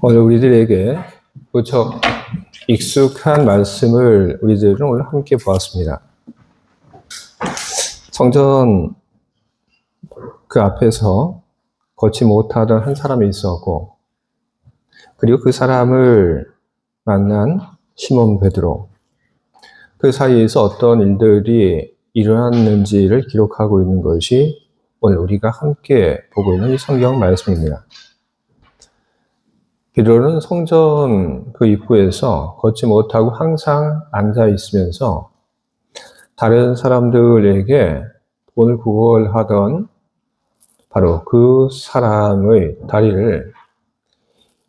오늘 우리들에게 무척 익숙한 말씀을 우리들은 오늘 함께 보았습니다. 성전 그 앞에서 걷지 못하던 한 사람이 있었고, 그리고 그 사람을 만난 시몬 베드로, 그 사이에서 어떤 일들이 일어났는지를 기록하고 있는 것이 오늘 우리가 함께 보고 있는 이 성경 말씀입니다. 베드로는 성전 그 입구에서 걷지 못하고 항상 앉아 있으면서 다른 사람들에게 돈을 구걸하던 바로 그 사람의 다리를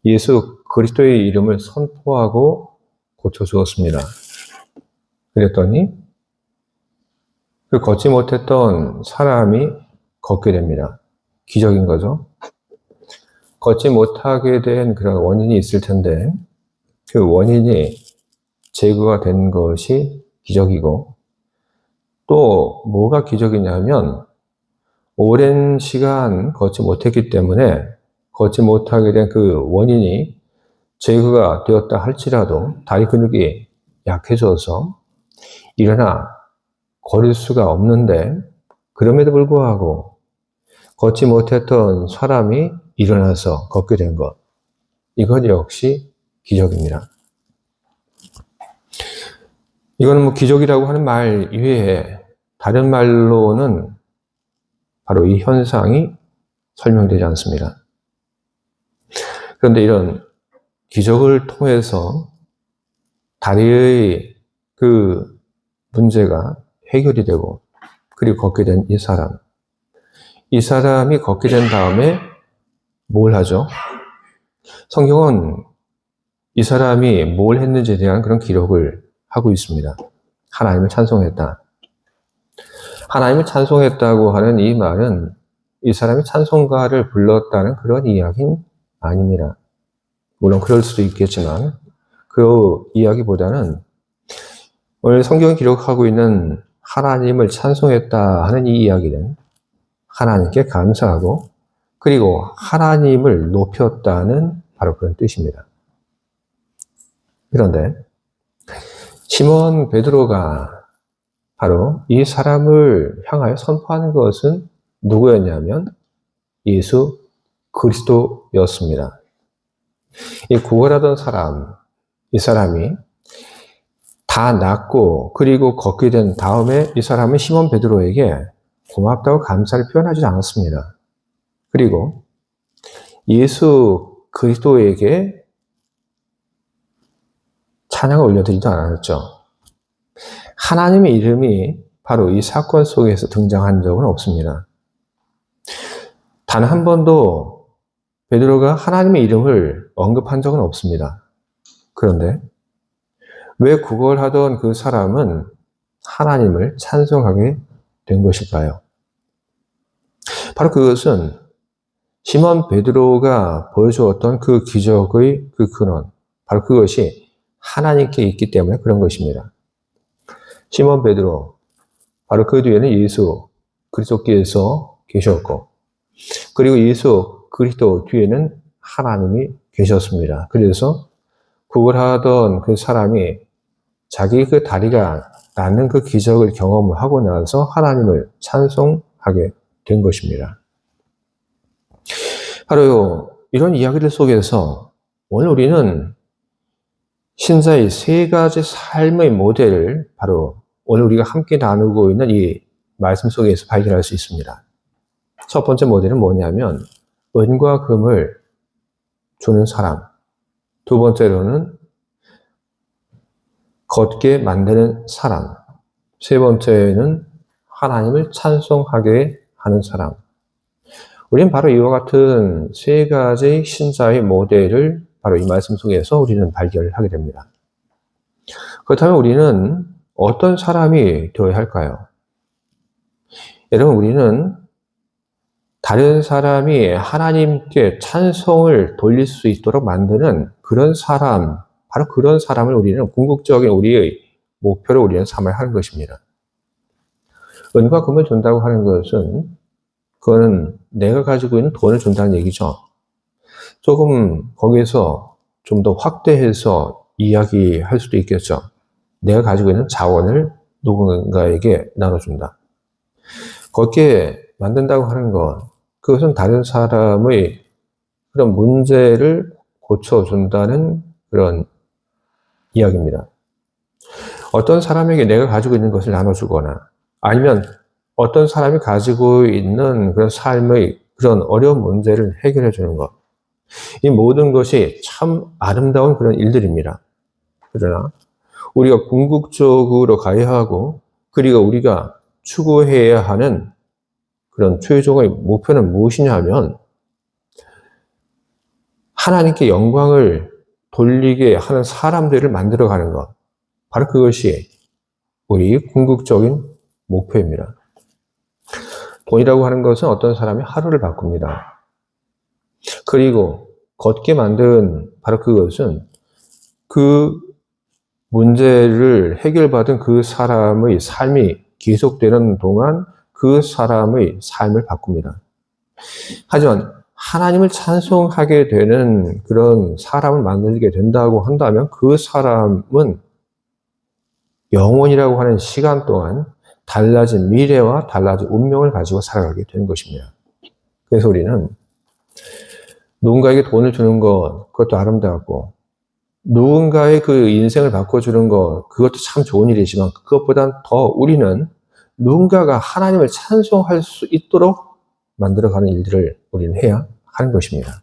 예수 그리스도의 이름을 선포하고 고쳐주었습니다. 그랬더니 그 걷지 못했던 사람이 걷게 됩니다. 기적인 거죠. 걷지 못하게 된 그런 원인이 있을 텐데 그 원인이 제거가 된 것이 기적이고, 또 뭐가 기적이냐면 오랜 시간 걷지 못했기 때문에 걷지 못하게 된 그 원인이 제거가 되었다 할지라도 다리 근육이 약해져서 일어나 걸을 수가 없는데, 그럼에도 불구하고 걷지 못했던 사람이 일어나서 걷게 된 것, 이것 역시 기적입니다. 이거는 뭐 기적이라고 하는 말 이외에 다른 말로는 바로 이 현상이 설명되지 않습니다. 그런데 이런 기적을 통해서 다리의 그 문제가 해결이 되고, 그리고 걷게 된 이 사람이 걷게 된 다음에 뭘 하죠? 성경은 이 사람이 뭘 했는지에 대한 그런 기록을 하고 있습니다. 하나님을 찬송했다. 하나님을 찬송했다고 하는 이 말은 이 사람이 찬송가를 불렀다는 그런 이야기는 아닙니다. 물론 그럴 수도 있겠지만 그 이야기보다는 오늘 성경이 기록하고 있는 하나님을 찬송했다 하는 이 이야기는 하나님께 감사하고, 그리고 하나님을 높였다는 바로 그런 뜻입니다. 그런데 시몬 베드로가 바로 이 사람을 향하여 선포하는 것은 누구였냐면 예수 그리스도였습니다. 이 구걸하던 사람, 이 사람이 다 낫고 그리고 걷게 된 다음에 이 사람은 시몬 베드로에게 고맙다고 감사를 표현하지 않았습니다. 그리고 예수 그리스도에게 찬양을 올려드리지도 않았죠. 하나님의 이름이 바로 이 사건 속에서 등장한 적은 없습니다. 단 한 번도 베드로가 하나님의 이름을 언급한 적은 없습니다. 그런데 왜 구걸하던 그 사람은 하나님을 찬송하게 된 것일까요? 바로 그것은 시몬 베드로가 보여주었던 그 기적의 그 근원, 바로 그것이 하나님께 있기 때문에 그런 것입니다. 시몬 베드로, 바로 그 뒤에는 예수 그리스도께서 계셨고, 그리고 예수 그리스도 뒤에는 하나님이 계셨습니다. 그래서 구걸하던 그 사람이 자기 그 다리가 낫는 그 기적을 경험하고 나서 하나님을 찬송하게 된 것입니다. 바로 이런 이야기들 속에서 오늘 우리는 신자의 세 가지 삶의 모델을 바로 오늘 우리가 함께 나누고 있는 이 말씀 속에서 발견할 수 있습니다. 첫 번째 모델은 뭐냐면 은과 금을 주는 사람, 두 번째로는 걷게 만드는 사람, 세 번째는 하나님을 찬송하게 하는 사람. 우리는 바로 이와 같은 세 가지 신자의 모델을 바로 이 말씀 속에서 우리는 발견을 하게 됩니다. 그렇다면 우리는 어떤 사람이 되어야 할까요? 여러분, 우리는 다른 사람이 하나님께 찬송을 돌릴 수 있도록 만드는 그런 사람, 바로 그런 사람을 우리는 궁극적인 우리의 목표로 우리는 삼아야 하는 것입니다. 은과 금을 준다고 하는 것은 그거는 내가 가지고 있는 돈을 준다는 얘기죠. 조금 거기에서 좀 더 확대해서 이야기할 수도 있겠죠. 내가 가지고 있는 자원을 누군가에게 나눠준다. 걷게 만든다고 하는 것, 그것은 다른 사람의 그런 문제를 고쳐준다는 그런 이야기입니다. 어떤 사람에게 내가 가지고 있는 것을 나눠주거나 아니면 어떤 사람이 가지고 있는 그런 삶의 그런 어려운 문제를 해결해 주는 것. 이 모든 것이 참 아름다운 그런 일들입니다. 그러나 우리가 궁극적으로 가야 하고 그리고 우리가 추구해야 하는 그런 최종의 목표는 무엇이냐 하면 하나님께 영광을 돌리게 하는 사람들을 만들어가는 것. 바로 그것이 우리 궁극적인 목표입니다. 돈이라고 하는 것은 어떤 사람이 하루를 바꿉니다. 그리고 걷게 만든 바로 그것은 그 문제를 해결받은 그 사람의 삶이 계속되는 동안 그 사람의 삶을 바꿉니다. 하지만 하나님을 찬송하게 되는 그런 사람을 만들게 된다고 한다면 그 사람은 영원이라고 하는 시간 동안 달라진 미래와 달라진 운명을 가지고 살아가게 되는 것입니다. 그래서 우리는 누군가에게 돈을 주는 것, 그것도 아름다웠고, 누군가의 그 인생을 바꿔주는 것, 그것도 참 좋은 일이지만, 그것보다 더 우리는 누군가가 하나님을 찬송할 수 있도록 만들어가는 일들을 우리는 해야 하는 것입니다.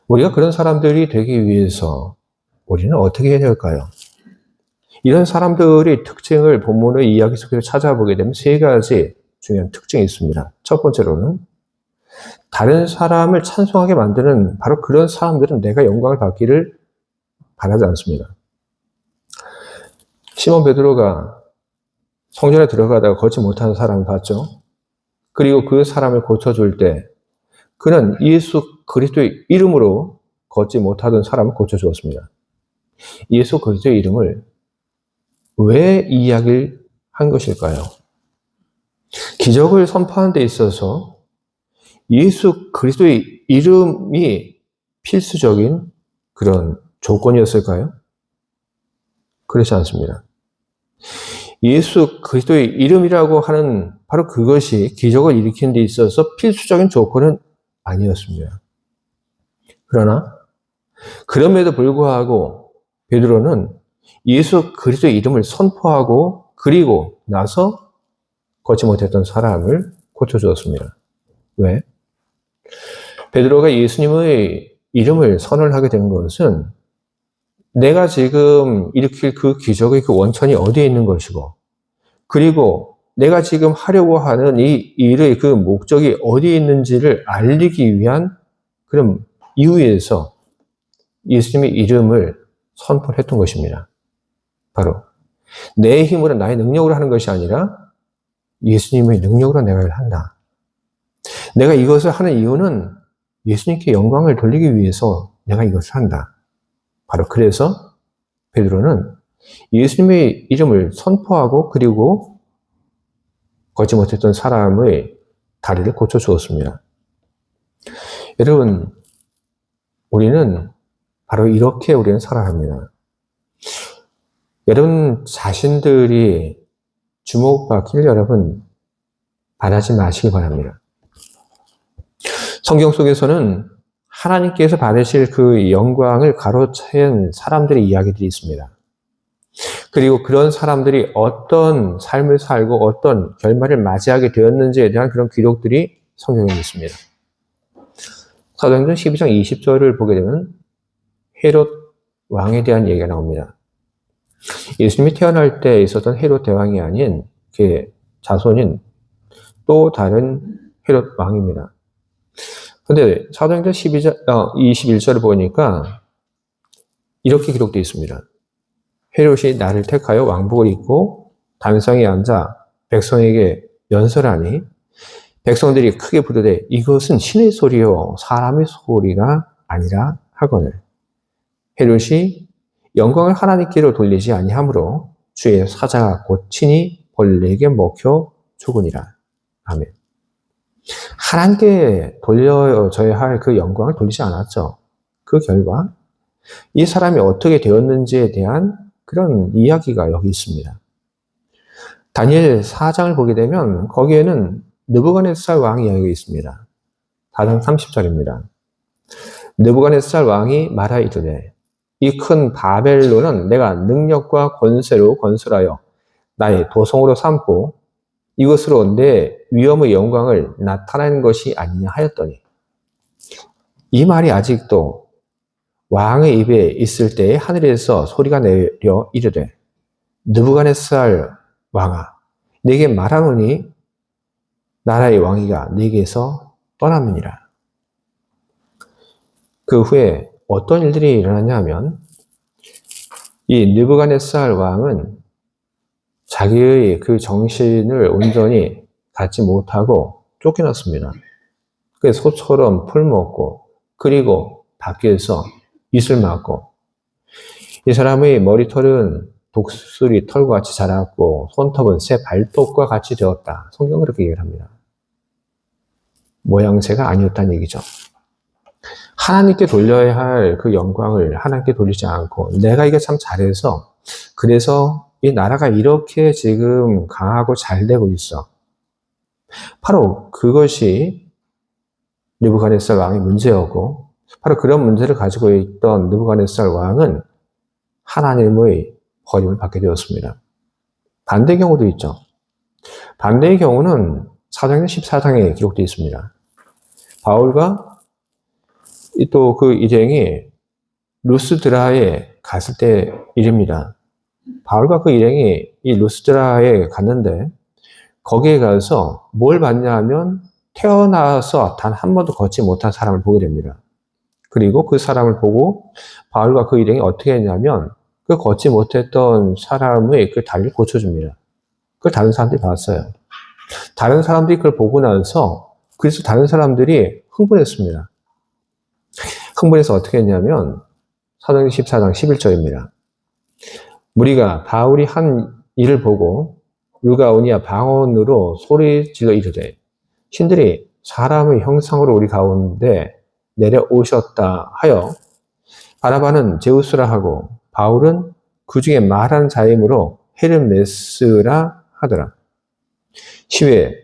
우리가 그런 사람들이 되기 위해서 우리는 어떻게 해야 될까요? 이런 사람들의 특징을 본문의 이야기 속에서 찾아보게 되면 세 가지 중요한 특징이 있습니다. 첫 번째로는 다른 사람을 찬송하게 만드는 바로 그런 사람들은 내가 영광을 받기를 바라지 않습니다. 시몬 베드로가 성전에 들어가다가 걷지 못하는 사람을 봤죠. 그리고 그 사람을 고쳐줄 때 그는 예수 그리스도의 이름으로 걷지 못하던 사람을 고쳐주었습니다. 예수 그리스도의 이름을 왜 이야기를 한 것일까요? 기적을 선포하는 데 있어서 예수 그리스도의 이름이 필수적인 그런 조건이었을까요? 그렇지 않습니다. 예수 그리스도의 이름이라고 하는 바로 그것이 기적을 일으키는 데 있어서 필수적인 조건은 아니었습니다. 그러나 그럼에도 불구하고 베드로는 예수 그리스도의 이름을 선포하고 그리고 나서 걷지 못했던 사람을 고쳐주었습니다. 왜? 베드로가 예수님의 이름을 선언하게 된 것은 내가 지금 일으킬 그 기적의 그 원천이 어디에 있는 것이고 그리고 내가 지금 하려고 하는 이 일의 그 목적이 어디에 있는지를 알리기 위한 그런 이유에서 예수님의 이름을 선포했던 것입니다. 바로 내 힘으로 나의 능력으로 하는 것이 아니라 예수님의 능력으로 내가 일을 한다. 내가 이것을 하는 이유는 예수님께 영광을 돌리기 위해서 내가 이것을 한다. 바로 그래서 베드로는 예수님의 이름을 선포하고 그리고 걷지 못했던 사람의 다리를 고쳐주었습니다. 여러분, 우리는 바로 이렇게 우리는 살아갑니다. 여러분 자신들이 주목받기를 여러분 바라지 마시기 바랍니다. 성경 속에서는 하나님께서 받으실 그 영광을 가로챈 사람들의 이야기들이 있습니다. 그리고 그런 사람들이 어떤 삶을 살고 어떤 결말을 맞이하게 되었는지에 대한 그런 기록들이 성경에 있습니다. 사도행전 12장 20절을 보게 되면 헤롯 왕에 대한 얘기가 나옵니다. 예수님이 태어날 때 있었던 헤롯 대왕이 아닌 그 자손인 또 다른 헤롯 왕입니다. 근데 사도행전 21절을 보니까 이렇게 기록되어 있습니다. 헤롯이 나를 택하여 왕복을 입고 단상에 앉아 백성에게 연설하니 백성들이 크게 부르되 이것은 신의 소리요 사람의 소리가 아니라 하거늘 헤롯이 영광을 하나님께로 돌리지 아니하므로 주의 사자가 곧 친히 벌레에게 먹혀 죽으니라. 아멘. 하나님께 돌려져야 할 그 영광을 돌리지 않았죠. 그 결과 이 사람이 어떻게 되었는지에 대한 그런 이야기가 여기 있습니다. 다니엘 4장을 보게 되면 거기에는 느부갓네살 왕 이야기가 있습니다. 4장 30절입니다. 느부갓네살 왕이 말하이르되 이 큰 바벨론은 내가 능력과 권세로 건설하여 나의 도성으로 삼고 이것으로 내 위엄의 영광을 나타내는 것이 아니냐 하였더니 이 말이 아직도 왕의 입에 있을 때에 하늘에서 소리가 내려 이르되 느부갓네살 왕아 내게 말하노니 나라의 왕위가 네게서 떠남이니라. 그 후에 어떤 일들이 일어났냐 하면 이 느부갓네살 왕은 자기의 그 정신을 온전히 갖지 못하고 쫓겨났습니다. 그래서 소처럼 풀먹고 그리고 밖에서 이슬 맞고 이 사람의 머리털은 독수리 털과 같이 자랐고 손톱은 새 발톱과 같이 되었다. 성경은 그렇게 얘기를 합니다. 모양새가 아니었다는 얘기죠. 하나님께 돌려야 할 그 영광을 하나님께 돌리지 않고 내가 이게 참 잘해서 그래서 이 나라가 이렇게 지금 강하고 잘 되고 있어. 바로 그것이 느부갓네살 왕의 문제였고 바로 그런 문제를 가지고 있던 느부갓네살 왕은 하나님의 버림을 받게 되었습니다. 반대의 경우도 있죠. 반대의 경우는 사도행전 14장에 기록되어 있습니다. 바울과 또 그 일행이 루스드라에 갔을 때 일입니다. 바울과 그 일행이 이 루스드라에 갔는데 거기에 가서 뭘 봤냐 하면 태어나서 단 한 번도 걷지 못한 사람을 보게 됩니다. 그리고 그 사람을 보고 바울과 그 일행이 어떻게 했냐면 그 걷지 못했던 사람의 그 다리를 고쳐줍니다. 그걸 다른 사람들이 봤어요. 다른 사람들이 그걸 보고 나서 그래서 다른 사람들이 흥분했습니다. 흥분해서 어떻게 했냐면 사도행전 14장 11절입니다. 무리가 바울이 한 일을 보고 루가오니아 방언으로 소리 질러 이르되 신들이 사람의 형상으로 우리 가운데 내려오셨다 하여 바나바는 제우스라 하고 바울은 그 중에 말한 자이므로 헤르메스라 하더라. 10회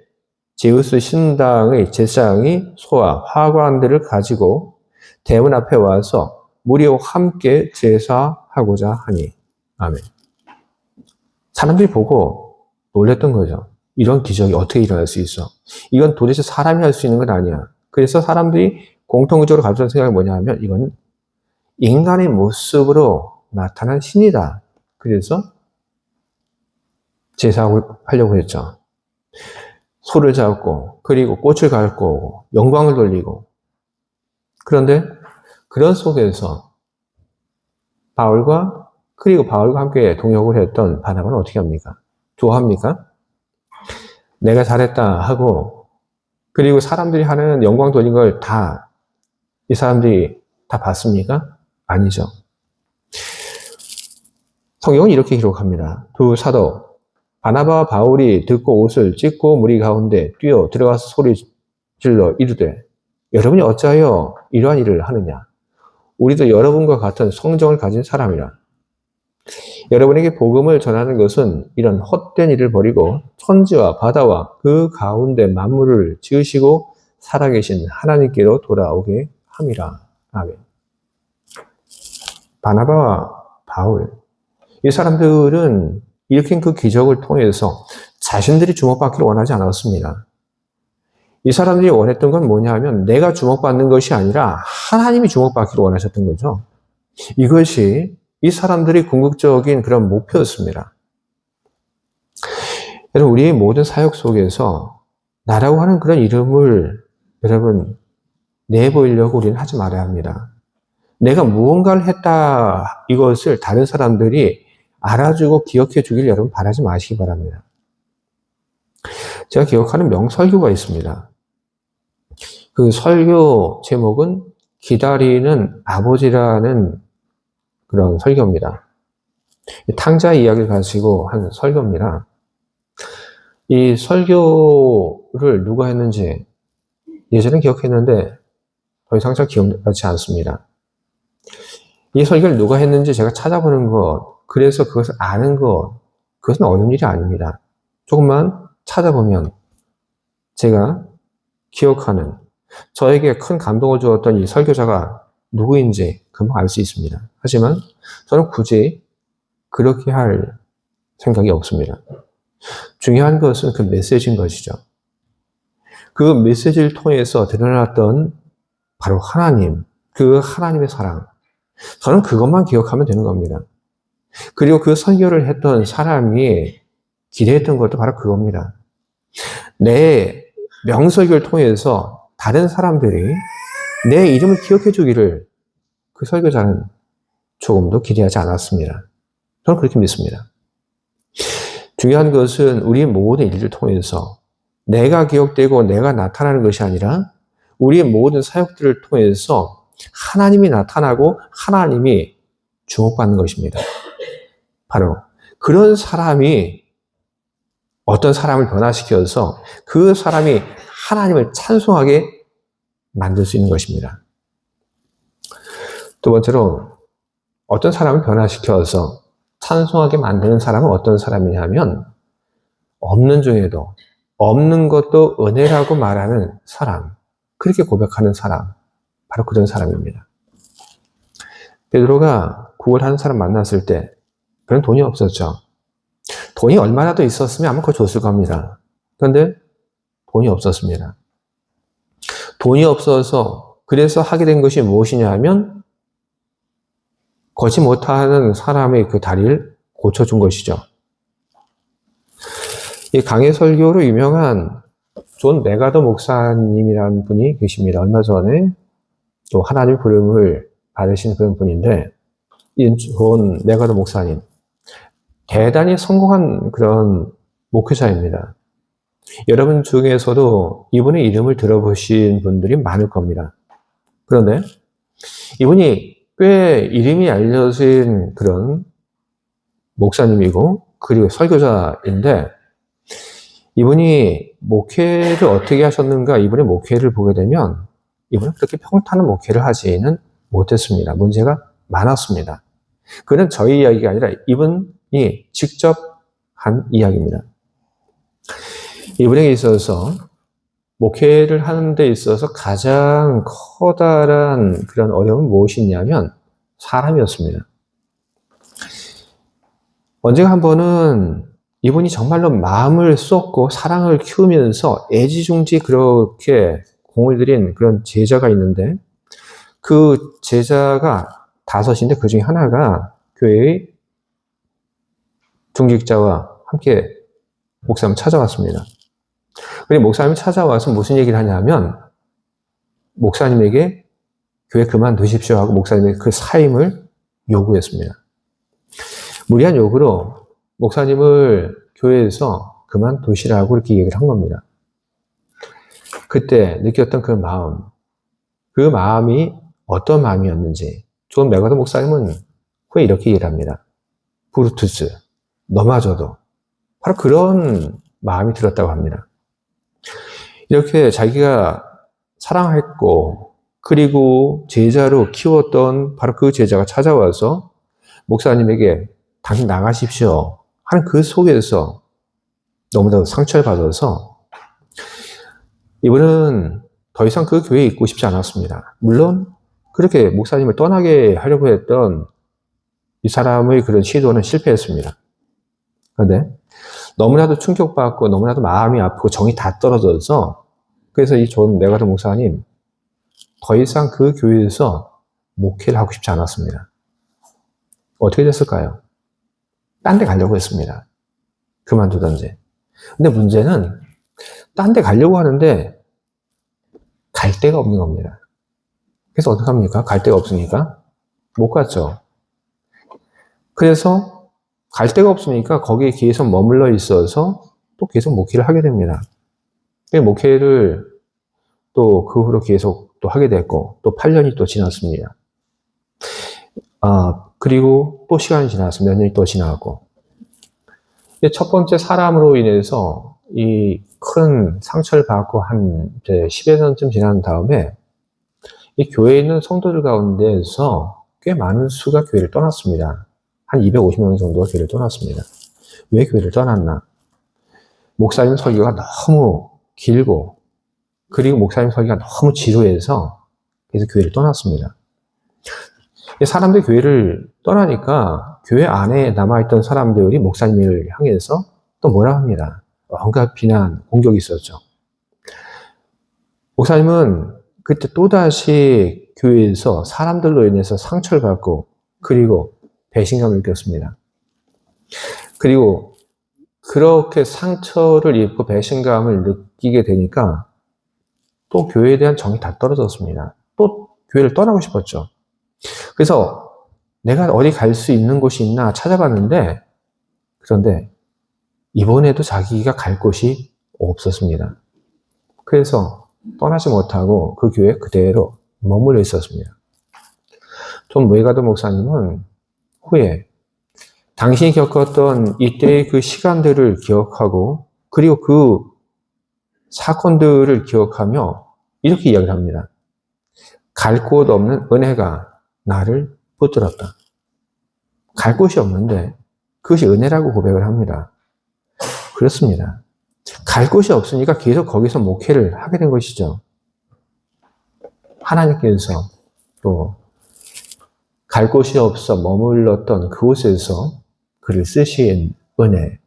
제우스 신당의 제사장이 소와 화관들을 가지고 대문 앞에 와서 무리와 함께 제사하고자 하니. 아멘. 사람들이 보고 놀랬던 거죠. 이런 기적이 어떻게 일어날 수 있어? 이건 도대체 사람이 할 수 있는 건 아니야. 그래서 사람들이 공통적으로 가졌던 생각이 뭐냐 하면 이건 인간의 모습으로 나타난 신이다. 그래서 제사하려고 했죠. 소를 잡고 그리고 꽃을 밟고 영광을 돌리고 그런데 그런 속에서 바울과 함께 동역을 했던 바나바는 어떻게 합니까? 좋아합니까? 내가 잘했다 하고 그리고 사람들이 하는 영광 돌린 걸 다 이 사람들이 다 봤습니까? 아니죠. 성경은 이렇게 기록합니다. 두 사도 바나바와 바울이 듣고 옷을 찢고 무리 가운데 뛰어 들어가서 소리 질러 이르되 여러분이 어찌하여 이러한 일을 하느냐? 우리도 여러분과 같은 성정을 가진 사람이라. 여러분에게 복음을 전하는 것은 이런 헛된 일을 버리고 천지와 바다와 그 가운데 만물을 지으시고 살아계신 하나님께로 돌아오게 함이라. 아멘. 바나바와 바울, 이 사람들은 일으킨 그 기적을 통해서 자신들이 주목받기를 원하지 않았습니다. 이 사람들이 원했던 건 뭐냐 하면 내가 주목받는 것이 아니라 하나님이 주목받기를 원하셨던 거죠. 이것이 이 사람들이 궁극적인 그런 목표였습니다. 여러분, 우리의 모든 사역 속에서 나라고 하는 그런 이름을 여러분 내보이려고 우리는 하지 말아야 합니다. 내가 무언가를 했다 이것을 다른 사람들이 알아주고 기억해 주길 여러분 바라지 마시기 바랍니다. 제가 기억하는 명설교가 있습니다. 그 설교 제목은 기다리는 아버지라는 그런 설교입니다. 탕자 이야기를 가지고 한 설교입니다. 이 설교를 누가 했는지 예전에 기억했는데 더 이상 잘 기억나지 않습니다. 이 설교를 누가 했는지 제가 찾아보는 것, 그래서 그것을 아는 것, 그것은 어려운 일이 아닙니다. 조금만 찾아보면 제가 기억하는, 저에게 큰 감동을 주었던 이 설교자가 누구인지 금방 알 수 있습니다. 하지만 저는 굳이 그렇게 할 생각이 없습니다. 중요한 것은 그 메시지인 것이죠. 그 메시지를 통해서 드러났던 바로 하나님, 그 하나님의 사랑. 저는 그것만 기억하면 되는 겁니다. 그리고 그 설교를 했던 사람이 기대했던 것도 바로 그겁니다. 내 명설교를 통해서 다른 사람들이 내 이름을 기억해 주기를 그 설교자는 조금도 기대하지 않았습니다. 저는 그렇게 믿습니다. 중요한 것은 우리 모든 일을 통해서 내가 기억되고 내가 나타나는 것이 아니라 우리의 모든 사역들을 통해서 하나님이 나타나고 하나님이 주목받는 것입니다. 바로 그런 사람이 어떤 사람을 변화시켜서 그 사람이 하나님을 찬송하게 만들 수 있는 것입니다. 두 번째로 어떤 사람을 변화시켜서 찬송하게 만드는 사람은 어떤 사람이냐면 없는 중에도 없는 것도 은혜라고 말하는 사람, 그렇게 고백하는 사람, 바로 그런 사람입니다. 베드로가 구걸하는 사람 만났을 때 그런 돈이 없었죠. 돈이 얼마나 더 있었으면 아마 그거 줬을 겁니다. 그런데 돈이 없었습니다. 돈이 없어서 그래서 하게 된 것이 무엇이냐 하면 걷지 못하는 사람의 그 다리를 고쳐준 것이죠. 이 강해 설교로 유명한 존 메가더 목사님이라는 분이 계십니다. 얼마 전에 또 하나님의 부름을 받으신 그런 분인데 이 존 메가더 목사님 대단히 성공한 그런 목회자입니다. 여러분 중에서도 이분의 이름을 들어보신 분들이 많을 겁니다. 그런데 이분이 꽤 이름이 알려진 그런 목사님이고 그리고 설교자인데 이분이 목회를 어떻게 하셨는가 이분의 목회를 보게 되면 이분은 그렇게 평탄한 목회를 하지는 못했습니다. 문제가 많았습니다. 그는 저희 이야기가 아니라 이분이 직접 한 이야기입니다. 이분에게 있어서 목회를 하는 데 있어서 가장 커다란 그런 어려움은 무엇이냐면 사람이었습니다. 언젠가 한 번은 이분이 정말로 마음을 쏟고 사랑을 키우면서 애지중지 그렇게 공을 들인 그런 제자가 있는데 그 제자가 5인데 그 중에 하나가 교회의 중직자와 함께 목사님 찾아왔습니다. 그리고 목사님이 찾아와서 무슨 얘기를 하냐면 목사님에게 교회 그만두십시오 하고 목사님에게 그 사임을 요구했습니다. 무리한 요구로 목사님을 교회에서 그만두시라고 이렇게 얘기를 한 겁니다. 그때 느꼈던 그 마음이 어떤 마음이었는지 존 메가더 목사님은 후에 이렇게 얘기를 합니다. 브루투스, 너마저도 바로 그런 마음이 들었다고 합니다. 이렇게 자기가 사랑했고 그리고 제자로 키웠던 바로 그 제자가 찾아와서 목사님에게 당신 나가십시오 하는 그 속에서 너무나 상처를 받아서 이분은 더 이상 그 교회에 있고 싶지 않았습니다. 물론 그렇게 목사님을 떠나게 하려고 했던 이 사람의 그런 시도는 실패했습니다. 그런데 너무나도 충격받고 너무나도 마음이 아프고 정이 다 떨어져서 그래서 이 존 메가더 목사님 더 이상 그 교회에서 목회를 하고 싶지 않았습니다. 어떻게 됐을까요? 딴 데 가려고 했습니다. 그만두던지. 근데 문제는 딴 데 가려고 하는데 갈 데가 없는 겁니다. 그래서 어떡합니까? 갈 데가 없으니까 못 갔죠. 그래서 갈 데가 없으니까 거기에 계속 머물러 있어서 또 계속 목회를 하게 됩니다. 목회를 또 그 후로 계속 또 하게 됐고 또 8년이 또 지났습니다. 그리고 또 시간이 지나서 몇 년이 또 지나고 첫 번째 사람으로 인해서 이 큰 상처를 받고 한 이제 10여 년쯤 지난 다음에 이 교회에 있는 성도들 가운데에서 꽤 많은 수가 교회를 떠났습니다. 한 250명 정도가 교회를 떠났습니다. 왜 교회를 떠났나? 목사님 설교가 너무 길고, 그리고 목사님 설교가 너무 지루해서 그래서 교회를 떠났습니다. 사람들이 교회를 떠나니까 교회 안에 남아있던 사람들이 목사님을 향해서 또 뭐라 합니다. 온갖 비난, 공격이 있었죠. 목사님은 그때 또다시 교회에서 사람들로 인해서 상처를 받고, 그리고 배신감을 느꼈습니다. 그리고 그렇게 상처를 입고 배신감을 느끼게 되니까 또 교회에 대한 정이 다 떨어졌습니다. 또 교회를 떠나고 싶었죠. 그래서 내가 어디 갈 수 있는 곳이 있나 찾아봤는데, 그런데 이번에도 자기가 갈 곳이 없었습니다. 그래서 떠나지 못하고 그 교회에 그대로 머물러 있었습니다. 존 웨가드 목사님은 후에 당신이 겪었던 이때의 그 시간들을 기억하고, 그리고 그 사건들을 기억하며 이렇게 이야기를 합니다. 갈 곳 없는 은혜가 나를 붙들었다. 갈 곳이 없는데 그것이 은혜라고 고백을 합니다. 그렇습니다. 갈 곳이 없으니까 계속 거기서 목회를 하게 된 것이죠. 하나님께서 또 갈 곳이 없어 머물렀던 그곳에서 그를 쓰신 은혜,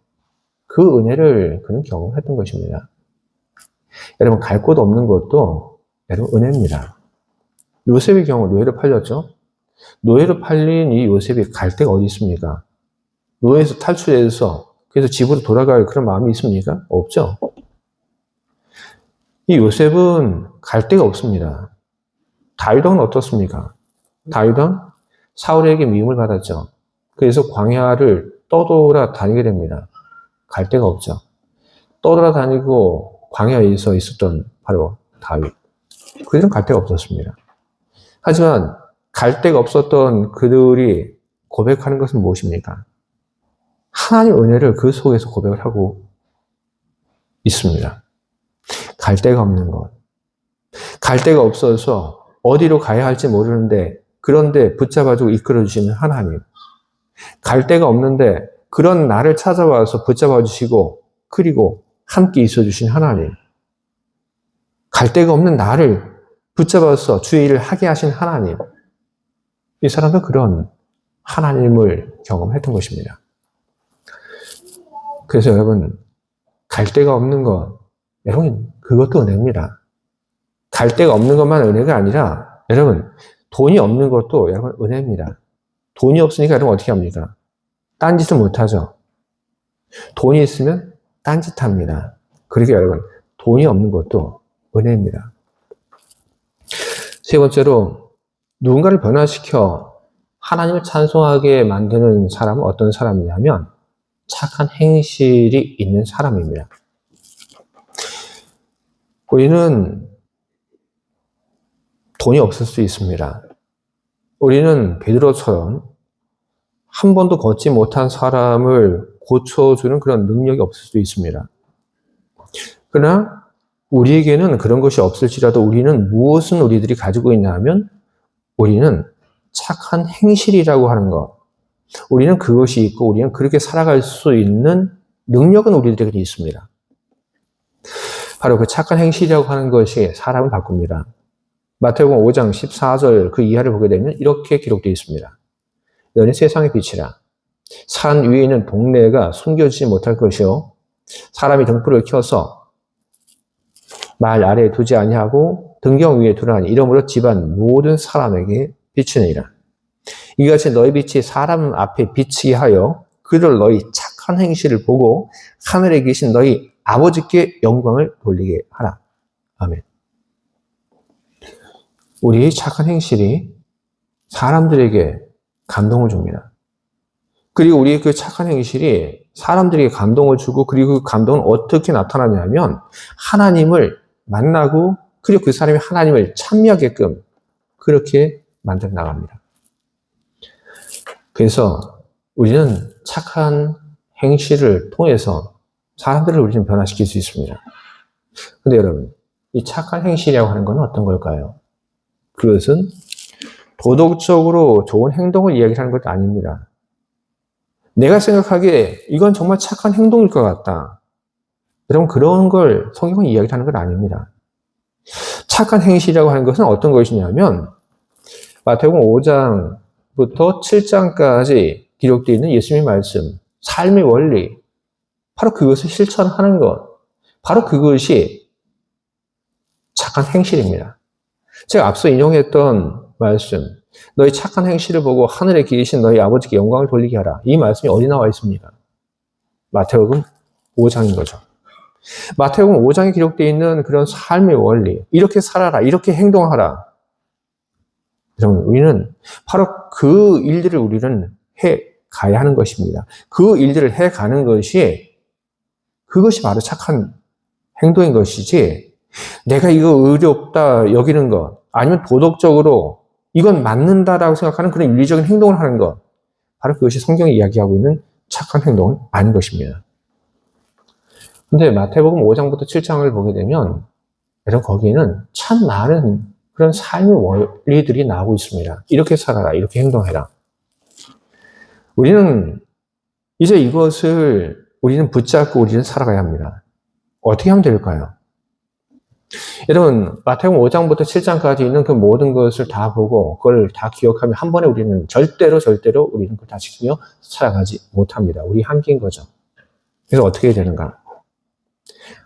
그 은혜를 그는 경험했던 것입니다. 여러분, 갈 곳 없는 것도 여러분 은혜입니다. 요셉의 경우 노예로 팔렸죠. 노예로 팔린 이 요셉이 갈 데가 어디 있습니까? 노예에서 탈출해서 그래서 집으로 돌아갈 그런 마음이 있습니까? 없죠. 이 요셉은 갈 데가 없습니다. 다윗은 어떻습니까? 다윗은 사울에게 미움을 받았죠. 그래서 광야를 떠돌아 다니게 됩니다. 갈 데가 없죠. 떠돌아 다니고 광야에서 있었던 바로 다윗. 그들은 갈 데가 없었습니다. 하지만 갈 데가 없었던 그들이 고백하는 것은 무엇입니까? 하나님 은혜를 그 속에서 고백을 하고 있습니다. 갈 데가 없는 것. 갈 데가 없어서 어디로 가야 할지 모르는데, 그런데 붙잡아주고 이끌어주시는 하나님. 갈 데가 없는데 그런 나를 찾아와서 붙잡아주시고, 그리고 함께 있어주신 하나님. 갈 데가 없는 나를 붙잡아서 주의 일을 하게 하신 하나님. 이 사람은 그런 하나님을 경험했던 것입니다. 그래서 여러분, 갈 데가 없는 것, 여러분, 그것도 은혜입니다. 갈 데가 없는 것만 은혜가 아니라, 여러분, 돈이 없는 것도 여러분 은혜입니다. 돈이 없으니까 여러분 어떻게 합니까? 딴짓을 못하죠. 돈이 있으면 딴짓합니다. 그러니까 여러분, 돈이 없는 것도 은혜입니다. 세 번째로, 누군가를 변화시켜 하나님을 찬송하게 만드는 사람은 어떤 사람이냐면 착한 행실이 있는 사람입니다. 우리는 돈이 없을 수 있습니다. 우리는 베드로처럼 한 번도 걷지 못한 사람을 고쳐주는 그런 능력이 없을 수도 있습니다. 그러나 우리에게는 그런 것이 없을지라도 우리는 무엇은 우리들이 가지고 있냐 하면 우리는 착한 행실이라고 하는 것. 우리는 그것이 있고 우리는 그렇게 살아갈 수 있는 능력은 우리들에게 있습니다. 바로 그 착한 행실이라고 하는 것이 사람을 바꿉니다. 마태복음 5장 14절 그 이하를 보게 되면 이렇게 기록되어 있습니다. 너는 세상의 빛이라. 산 위에 있는 동네가 숨겨지지 못할 것이요 사람이 등불을 켜서 말 아래에 두지 아니하고 등경 위에 두라니 이러므로 집안 모든 사람에게 비추느니라. 이같이 너희 빛이 사람 앞에 비치게 하여 그들 너희 착한 행실을 보고 하늘에 계신 너희 아버지께 영광을 돌리게 하라. 아멘. 우리의 착한 행실이 사람들에게 감동을 줍니다. 그리고 우리의 그 착한 행실이 사람들에게 감동을 주고, 그리고 그 감동은 어떻게 나타나냐면 하나님을 만나고, 그리고 그 사람이 하나님을 찬미하게끔 그렇게 만들어 나갑니다. 그래서 우리는 착한 행실을 통해서 사람들을 우리는 변화시킬 수 있습니다. 근데 여러분, 이 착한 행실이라고 하는 건 어떤 걸까요? 그것은 도덕적으로 좋은 행동을 이야기하는 것도 아닙니다. 내가 생각하기에 이건 정말 착한 행동일 것 같다. 여러분, 그런 걸 성경은 이야기하는 건 아닙니다. 착한 행실이라고 하는 것은 어떤 것이냐면 마태복음 5장부터 7장까지 기록되어 있는 예수님의 말씀, 삶의 원리, 바로 그것을 실천하는 것, 바로 그것이 착한 행실입니다. 제가 앞서 인용했던 말씀, 너희 착한 행실을 보고 하늘에 계신 너희 아버지께 영광을 돌리게 하라. 이 말씀이 어디 나와 있습니까? 마태복음 5장인 거죠. 마태복음 5장에 기록되어 있는 그런 삶의 원리, 이렇게 살아라, 이렇게 행동하라. 여러분, 우리는 바로 그 일들을 우리는 해 가야 하는 것입니다. 그 일들을 해 가는 것이 그것이 바로 착한 행동인 것이지, 내가 이거 의롭다 여기는 것, 아니면 도덕적으로 이건 맞는다라고 생각하는 그런 윤리적인 행동을 하는 것, 바로 그것이 성경이 이야기하고 있는 착한 행동은 아닌 것입니다. 근데 마태복음 5장부터 7장을 보게 되면 여러분, 거기에는 참 많은 그런 삶의 원리들이 나오고 있습니다. 이렇게 살아라, 이렇게 행동해라. 우리는 이제 이것을 우리는 붙잡고 우리는 살아가야 합니다. 어떻게 하면 될까요? 여러분, 마태복음 5장부터 7장까지 있는 그 모든 것을 다 보고 그걸 다 기억하면 한 번에 우리는 절대로 우리는 그걸 다 지키며 살아가지 못합니다. 우리 한계인 거죠. 그래서 어떻게 해야 되는가?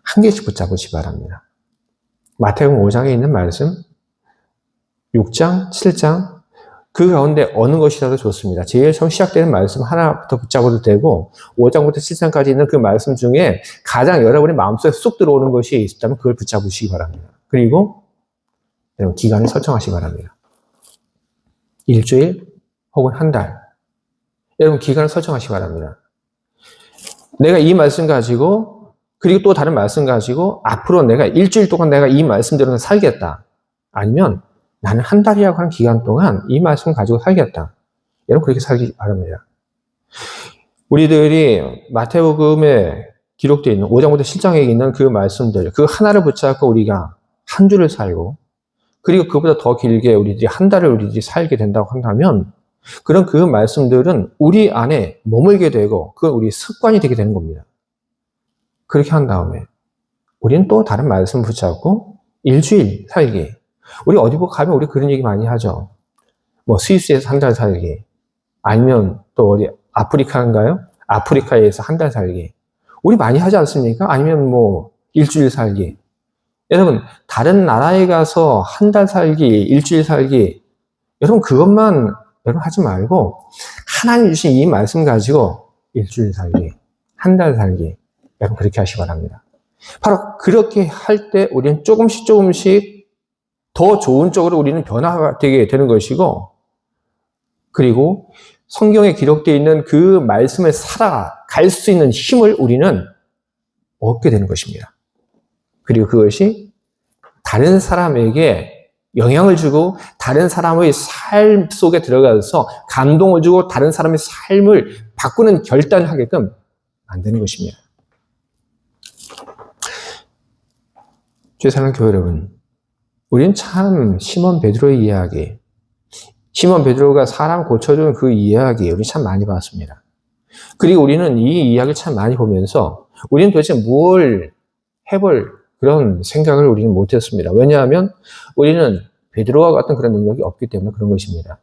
한 개씩 붙잡으시 바랍니다. 마태복음 5장에 있는 말씀, 6장, 7장, 그 가운데 어느 것이라도 좋습니다. 제일 처음 시작되는 말씀 하나부터 붙잡아도 되고 5장부터 7장까지 있는 그 말씀 중에 가장 여러분의 마음속에 쑥 들어오는 것이 있다면 그걸 붙잡으시기 바랍니다. 그리고 여러분, 기간을 설정하시기 바랍니다. 일주일 혹은 한 달. 여러분, 기간을 설정하시기 바랍니다. 내가 이 말씀 가지고 그리고 또 다른 말씀 가지고 앞으로 내가 일주일 동안 내가 이 말씀대로 살겠다. 아니면 나는 한 달이라고 하는 기간 동안 이 말씀을 가지고 살겠다. 여러분, 그렇게 살기 바랍니다. 우리들이 마태복음에 기록되어 있는 5장부터 7장에 있는 그 말씀들, 그 하나를 붙잡고 우리가 한 주를 살고, 그리고 그보다 더 길게 우리들이 한 달을 우리들이 살게 된다고 한다면, 그런 그 말씀들은 우리 안에 머물게 되고, 그건 우리 습관이 되게 되는 겁니다. 그렇게 한 다음에, 우리는 또 다른 말씀 붙잡고, 일주일 살기. 우리 어디 가면 우리 그런 얘기 많이 하죠. 뭐 스위스에서 한 달 살기, 아니면 또 어디 아프리카인가요? 아프리카에서 한 달 살기. 우리 많이 하지 않습니까? 아니면 뭐 일주일 살기. 여러분, 다른 나라에 가서 한 달 살기, 일주일 살기, 여러분 그것만 여러분 하지 말고 하나님 주신 이 말씀 가지고 일주일 살기, 한 달 살기, 여러분 그렇게 하시기 바랍니다. 바로 그렇게 할 때 우리는 조금씩 더 좋은 쪽으로 우리는 변화가 되게 되는 것이고, 그리고 성경에 기록되어 있는 그 말씀을 살아갈 수 있는 힘을 우리는 얻게 되는 것입니다. 그리고 그것이 다른 사람에게 영향을 주고 다른 사람의 삶 속에 들어가서 감동을 주고 다른 사람의 삶을 바꾸는 결단을 하게끔 만드는 것입니다. 주의 사랑하는 교회 여러분, 우리는 참 시몬 베드로의 이야기, 시몬 베드로가 사람 고쳐주는 그 이야기 우리 참 많이 봤습니다. 그리고 우리는 이 이야기를 참 많이 보면서 우리는 도대체 뭘 해볼 그런 생각을 우리는 못했습니다. 왜냐하면 우리는 베드로와 같은 그런 능력이 없기 때문에 그런 것입니다.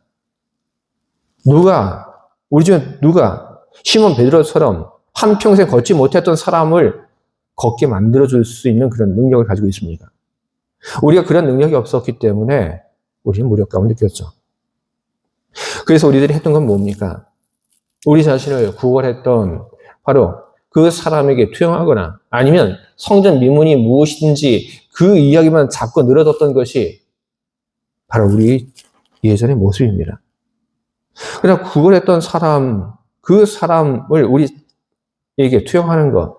우리 중에 누가 시몬 베드로처럼 한평생 걷지 못했던 사람을 걷게 만들어줄 수 있는 그런 능력을 가지고 있습니까? 우리가 그런 능력이 없었기 때문에 우리는 무력감을 느꼈죠. 그래서 우리들이 했던 건 뭡니까? 우리 자신을 구걸했던 바로 그 사람에게 투영하거나 아니면 성전 미문이 무엇인지 그 이야기만 잡고 늘어졌던 것이 바로 우리 예전의 모습입니다. 그러나 구걸했던 사람, 그 사람을 우리에게 투영하는 것,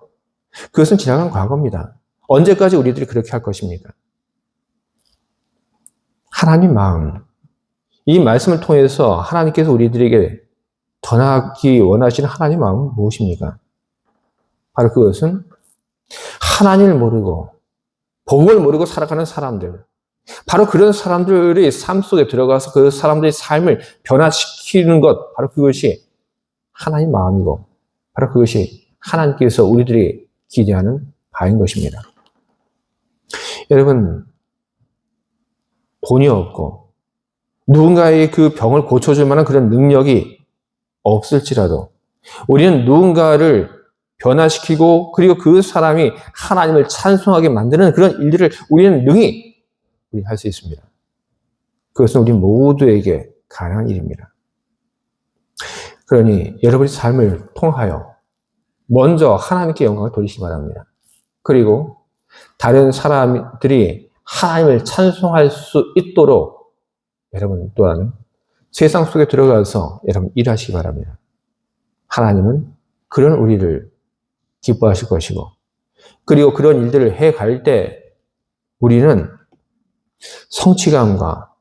그것은 지나간 과거입니다. 언제까지 우리들이 그렇게 할 것입니까? 하나님 마음, 이 말씀을 통해서 하나님께서 우리들에게 전하기 원하시는 하나님 마음은 무엇입니까? 바로 그것은 하나님을 모르고 복음을 모르고 살아가는 사람들, 바로 그런 사람들의 삶 속에 들어가서 그 사람들의 삶을 변화시키는 것, 바로 그것이 하나님 마음이고, 바로 그것이 하나님께서 우리들이 기대하는 바인 것입니다. 여러분, 돈이 없고 누군가의 그 병을 고쳐줄 만한 그런 능력이 없을지라도 우리는 누군가를 변화시키고 그리고 그 사람이 하나님을 찬송하게 만드는 그런 일들을 우리는 능히 할 수 있습니다. 그것은 우리 모두에게 가능한 일입니다. 그러니 여러분의 삶을 통하여 먼저 하나님께 영광을 돌리시기 바랍니다. 그리고 다른 사람들이 하나님을 찬송할 수 있도록 여러분 또한 세상 속에 들어가서 여러분 일하시기 바랍니다. 하나님은 그런 우리를 기뻐하실 것이고, 그리고 그런 일들을 해갈 때 우리는 성취감과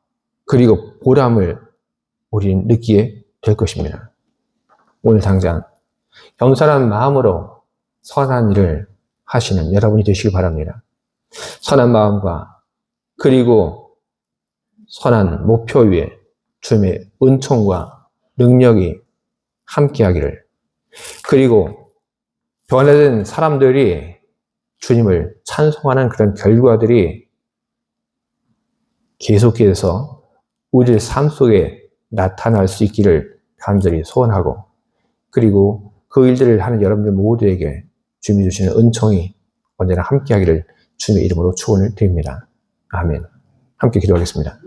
그리고 보람을 우리는 느끼게 될 것입니다. 오늘 당장 겸손한 마음으로 선한 일을 하시는 여러분이 되시기 바랍니다. 선한 마음과 그리고 선한 목표 위에 주님의 은총과 능력이 함께하기를, 그리고 변화된 사람들이 주님을 찬송하는 그런 결과들이 계속해서 우리의 삶 속에 나타날 수 있기를 간절히 소원하고, 그리고 그 일들을 하는 여러분들 모두에게 주님이 주시는 은총이 언제나 함께하기를 주님의 이름으로 축원을 드립니다. 아멘. 함께 기도하겠습니다.